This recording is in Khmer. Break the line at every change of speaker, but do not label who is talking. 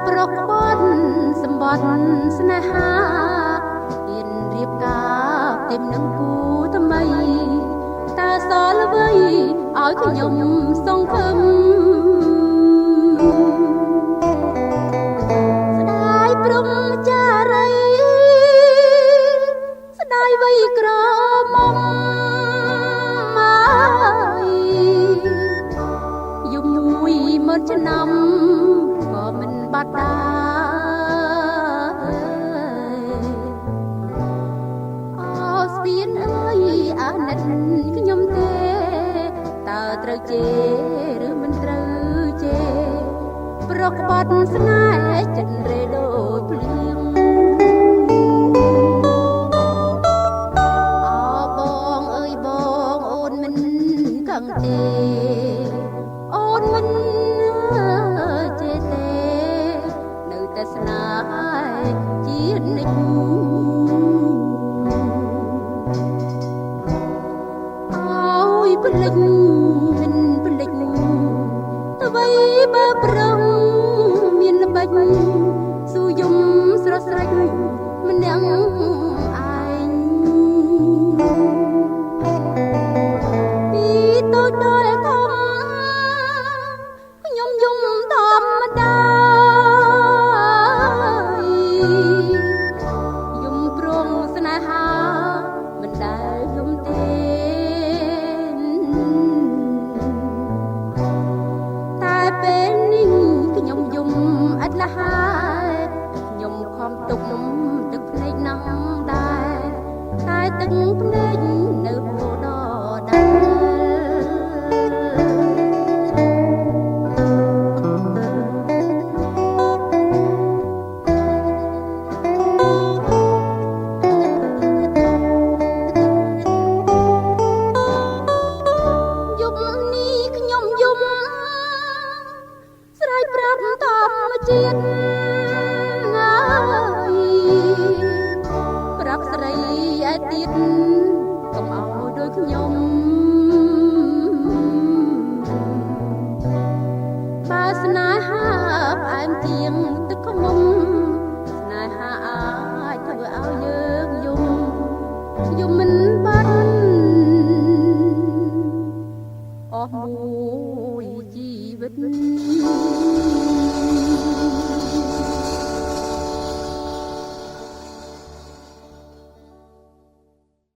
ប្រកបសម្បត្តិស្នេហាហ៊ានរៀបការទេមនឹងគូថ្មីតើសល់អ្វីឲ្យខ្ញុំសង្ឃឹមស្ដាយព្រំចារីស្ដាយវ័យក្រមុំមកយំមួយមុនឆ្នាំក៏មិនបាត់ដែរអូស្ពានអើយអាណិតខ្ញុំទេតើត្រូវជេរឬមិនត្រូវជេរប្រក្បត់ស្នេហ៍ចិនរេដូចភ្លៀងបងអើយបងអូនមិនខឹងទេអូនមិនចេះទេនៅតែស្នេហ៍ជានិច្ចអូយភ្លេចមិនភ្លេចអ្វីបើប្រងមានល្បិចស៊ូយំស្រស់ស្រាច់ម្នាក់ឯងពីតូចដល់ធំខ្ញុំយំធម្មតាយំព្រមស្នេហាមិនដែលយំទេតែពេលនេះខ្ញុំយំឥតលះហើយខ្ញុំខំទុកទឹកភ្នែកណាស់ដែរតែទឹកភ្នែកនៅហូរដល់ដែរជាតិប្រាប់ស្រីឯទៀតកុំឲ្យដូចខ្ញុំបើស្នេហាផ្អែមជាងទឹកខ្មុំស្នេហាអាចធ្វើឲ្យយើងយំមិនបាត់